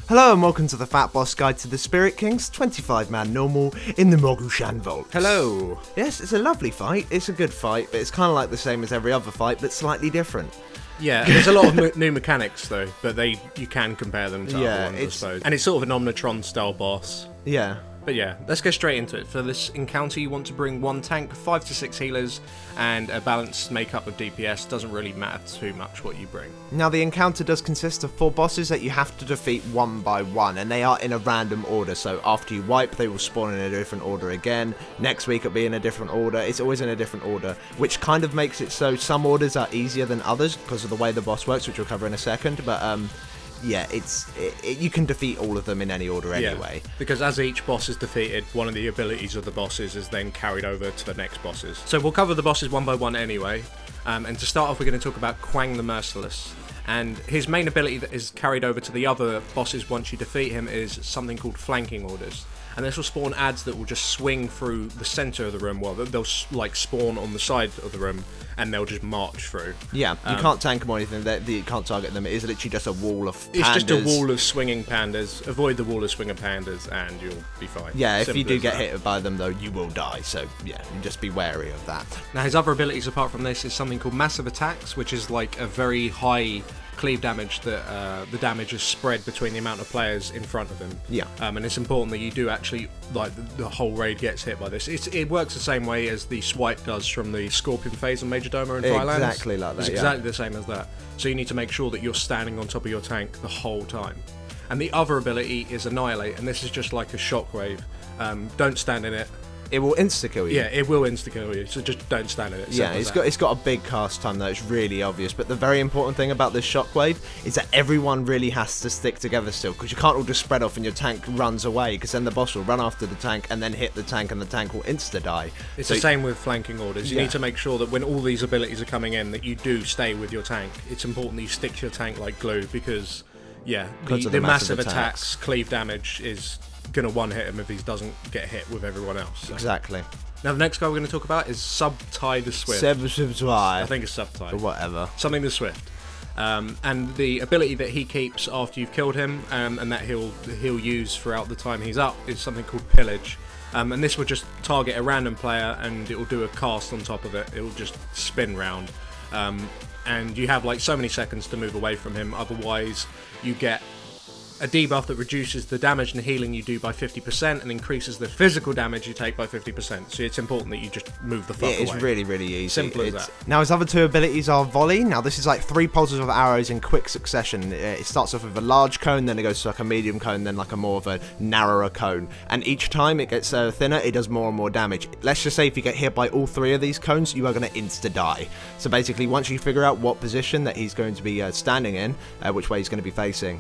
Hello and welcome to the Fat Boss Guide to the Spirit Kings 25-man normal in the Mogu'shan Vault. Hello. Yes, it's a lovely fight. It's a good fight, but it's kind of like the same as every other fight, but slightly different. Yeah, there's a lot of new mechanics though, but you can compare them to other ones, I suppose. And it's sort of an Omnitron style boss. Yeah. But yeah, let's get straight into it. For this encounter, you want to bring 1 tank, 5 to 6 healers, and a balanced makeup of DPS. Doesn't really matter too much what you bring. Now, the encounter does consist of 4 bosses that you have to defeat one by one, and they are in a random order. So after you wipe, they will spawn in a different order again. Next week, it'll be in a different order. It's always in a different order, which kind of makes it so some orders are easier than others because of the way the boss works, which we'll cover in a second. But yeah, you can defeat all of them in any order anyway. Yeah, because as each boss is defeated, one of the abilities of the bosses is then carried over to the next bosses. So we'll cover the bosses one by one anyway. And to start off, we're going to talk about Quang the Merciless. And his main ability that is carried over to the other bosses once you defeat him is something called flanking orders. And this will spawn adds that will just swing through the center of the room. Well, they'll like spawn on the side of the room, and they'll just march through. Yeah, you can't tank them or anything. You can't target them. It is literally just a wall of pandas. It's just a wall of swinging pandas. Avoid the wall of swinging pandas, and you'll be fine. Yeah, if you do get hit by them, though, you will die. So yeah, you just be wary of that. Now, his other abilities apart from this is something called massive attacks, which is like a very high cleave damage that the damage is spread between the amount of players in front of him. Yeah. And it's important that you do actually, like, the whole raid gets hit by this. It works the same way as the swipe does from the Scorpion phase on Major Domo and Drylands. Exactly like that, It's exactly the same as that. So you need to make sure that you're standing on top of your tank the whole time. And the other ability is Annihilate, and this is just like a shockwave. Don't stand in it. It will insta-kill you. Yeah, it will insta-kill you, so just don't stand in it. Yeah, it's got a big cast time though, it's really obvious, but the very important thing about this shockwave is that everyone really has to stick together still, because you can't all just spread off and your tank runs away, because then the boss will run after the tank and then hit the tank and the tank will insta-die. It's the same with flanking orders. You need to make sure that when all these abilities are coming in, that you do stay with your tank. It's important that you stick to your tank like glue, because, yeah, the massive attacks, cleave damage is gonna one-hit him if he doesn't get hit with everyone else. So. Exactly. Now the next guy we're going to talk about is Subtie the Swift. I think it's Subtie. Or whatever. Something the Swift. And the ability that he keeps after you've killed him, and that he'll use throughout the time he's up, is something called Pillage. And this will just target a random player, and it will do a cast on top of it. It will just spin round. And you have like so many seconds to move away from him, otherwise you get a debuff that reduces the damage and healing you do by 50% and increases the physical damage you take by 50%. So it's important that you just move the fuck away. It's really, really easy. Simple as that. Now his other 2 abilities are Volley. Now this is like 3 pulses of arrows in quick succession. It starts off with a large cone, then it goes to like a medium cone, then like a more of a narrower cone. And each time it gets thinner, it does more and more damage. Let's just say if you get hit by all 3 of these cones, you are going to insta-die. So basically, once you figure out what position that he's going to be standing in, which way he's going to be facing,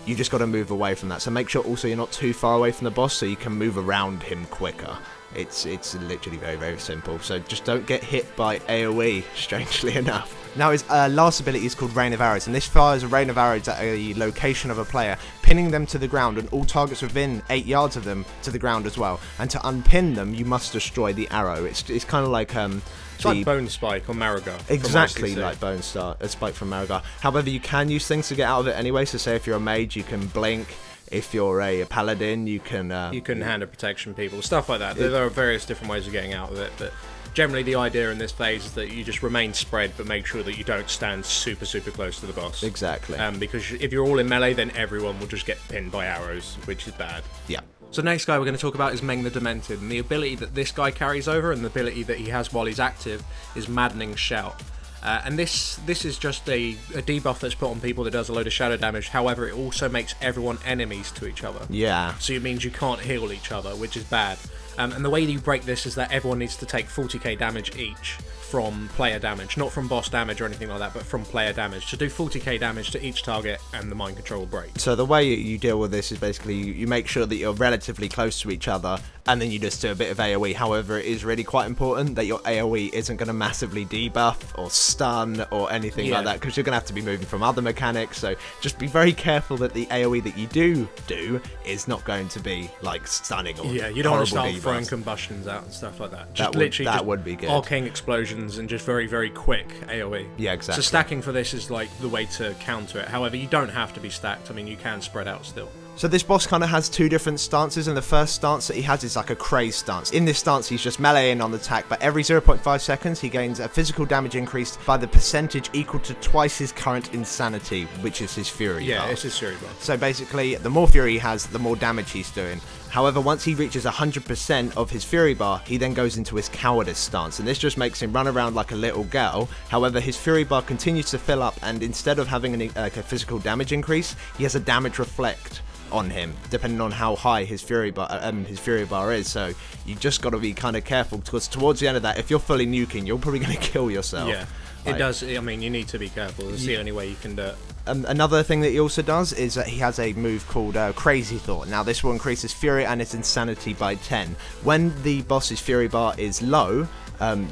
you just got to move away from that. So make sure also you're not too far away from the boss, so you can move around him quicker. It's literally very, very simple. So just don't get hit by AoE, strangely enough. Now his last ability is called Rain of Arrows, and this fires a rain of arrows at a location of a player, pinning them to the ground, and all targets within 8 yards of them to the ground as well. And to unpin them, you must destroy the arrow. It's kind of like it's like Bone Spike on Marigar. Exactly like Bone Spike from Marigar. However, you can use things to get out of it anyway. So say if you're a mage, you can blink. If you're a paladin, you can hand of protection people, stuff like that. There are various different ways of getting out of it, but generally the idea in this phase is that you just remain spread, but make sure that you don't stand super, super close to the boss. Exactly. Because if you're all in melee, then everyone will just get pinned by arrows, which is bad. Yeah. So next guy we're going to talk about is Meng the Demented, and the ability that this guy carries over, and the ability that he has while he's active, is Maddening Shell. And this is just a debuff that's put on people that does a load of shadow damage. However, it also makes everyone enemies to each other. Yeah. So it means you can't heal each other, which is bad. And the way you break this is that everyone needs to take 40k damage each from player damage, not from boss damage or anything like that, but from player damage. To do 40k damage to each target, and the mind control will break. So the way you deal with this is basically you make sure that you're relatively close to each other, and then you just do a bit of AoE. However, it is really quite important that your AoE isn't going to massively debuff or stun or anything like that, because you're going to have to be moving from other mechanics. So just be very careful that the AoE that you do is not going to be like stunning or you don't want to start throwing combustions out and stuff like that. Just that would be good. Arcane explosions explosions and just very, very quick AoE. Yeah, exactly. So stacking for this is like the way to counter it. However, you don't have to be stacked. I mean, you can spread out still. So this boss kind of has two different stances, and the first stance that he has is like a craze stance. In this stance, he's just meleeing on the attack, but every 0.5 seconds, he gains a physical damage increased by the percentage equal to twice his current insanity, which is his fury bar. Yeah, it's his fury bar. So basically, the more fury he has, the more damage he's doing. However, once he reaches 100% of his fury bar, he then goes into his cowardice stance, and this just makes him run around like a little girl. However, his fury bar continues to fill up, and instead of having a physical damage increase, he has a damage reflect on him, depending on how high his fury bar is. So you just got to be kind of careful, because towards the end of that, if you're fully nuking, you're probably going to kill yourself. Yeah, it does. I mean, you need to be careful. It's the only way you can do it. Another thing that he also does is that he has a move called Crazy Thought. Now, this will increase his fury and his insanity by 10. When the boss's fury bar is low,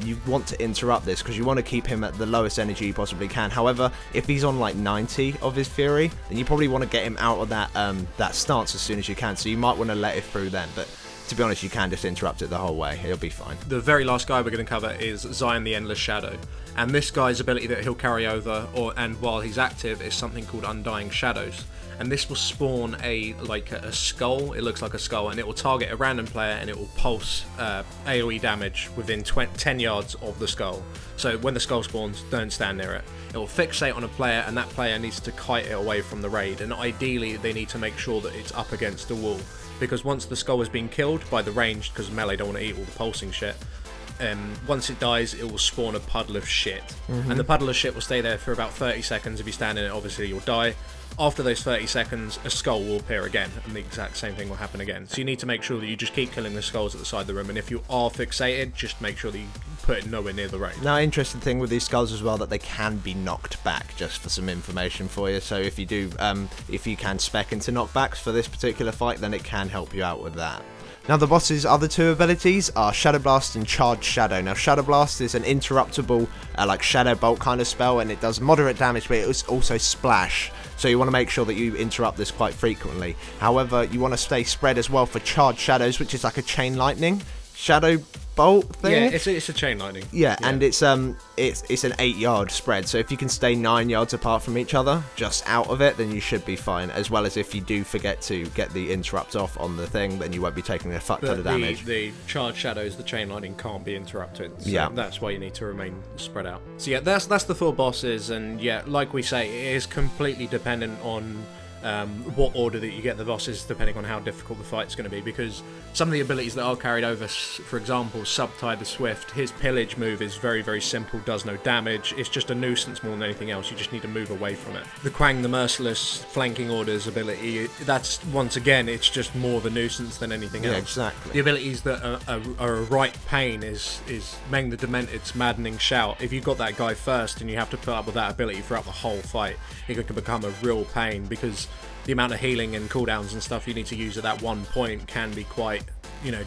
you want to interrupt this, because you want to keep him at the lowest energy you possibly can. However, if he's on like 90 of his fury, then you probably want to get him out of that stance as soon as you can. So you might want to let it through then, but to be honest, you can just interrupt it the whole way. It'll be fine. The very last guy we're going to cover is Zion the Endless Shadow, and this guy's ability that he'll carry over, and while he's active, is something called Undying Shadows. And this will spawn a skull. It looks like a skull, and it will target a random player, and it will pulse AoE damage within 10 yards of the skull. So when the skull spawns, don't stand near it. It will fixate on a player, and that player needs to kite it away from the raid. And ideally, they need to make sure that it's up against the wall, because once the skull has been killed by the ranged, because melee don't want to eat all the pulsing shit, once it dies, it will spawn a puddle of shit. And the puddle of shit will stay there for about 30 seconds. If you stand in it, obviously you'll die. After those 30 seconds, a skull will appear again, and the exact same thing will happen again. So you need to make sure that you just keep killing the skulls at the side of the room, and if you are fixated, just make sure that you put it nowhere near the raid. Now, interesting thing with these skulls as well, that they can be knocked back, just for some information for you. So if you do, if you can spec into knockbacks for this particular fight, then it can help you out with that. Now, the boss's other two abilities are Shadow Blast and Charred Shadow. Now, Shadow Blast is an interruptible, like Shadow Bolt kind of spell, and it does moderate damage, but it also splash. So you want to make sure that you interrupt this quite frequently. However, you want to stay spread as well for Charred Shadows, which is like a chain lightning shadow bolt thing. Yeah, it's a chain lightning. Yeah, and it's an 8-yard spread. So if you can stay 9 yards apart from each other, just out of it, then you should be fine. As well as if you do forget to get the interrupt off on the thing, then you won't be taking a fuck ton of damage. The Charred Shadows, the chain lightning can't be interrupted. So yeah, that's why you need to remain spread out. So yeah, that's the 4 bosses, and yeah, like we say, it is completely dependent on what order that you get the bosses, depending on how difficult the fight's going to be, because some of the abilities that are carried over, for example, Subtie the Swift, his pillage move is very, very simple, does no damage, it's just a nuisance more than anything else, you just need to move away from it. The Quang the Merciless flanking orders ability, that's, once again, it's just more of a nuisance than anything else. Yeah, exactly. The abilities that are a right pain is Meng the Demented's Maddening Shell. If you've got that guy first and you have to put up with that ability throughout the whole fight, it can become a real pain, because the amount of healing and cooldowns and stuff you need to use at that one point can be quite,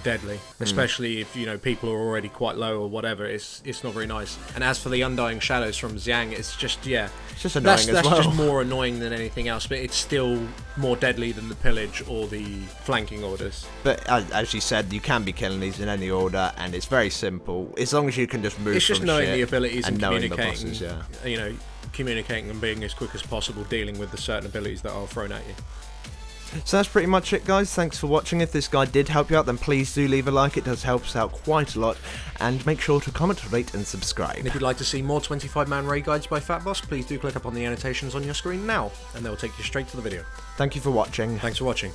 deadly. Especially if, people are already quite low or whatever. It's not very nice. And as for the Undying Shadows from Xiang, it's just, yeah. It's just annoying as well. That's just more annoying than anything else, but it's still more deadly than the pillage or the flanking orders. But as you said, you can be killing these in any order, and it's very simple. As long as you can just move it's just from knowing shit the abilities and communicating, the bosses, yeah. Communicating and being as quick as possible, dealing with the certain abilities that are thrown at you. So that's pretty much it, guys. Thanks for watching. If this guide did help you out, then please do leave a like. It does help us out quite a lot. And make sure to comment, rate and subscribe. And if you'd like to see more 25-man raid guides by FATBOSS, please do click up on the annotations on your screen now, and they'll take you straight to the video. Thank you for watching. Thanks for watching.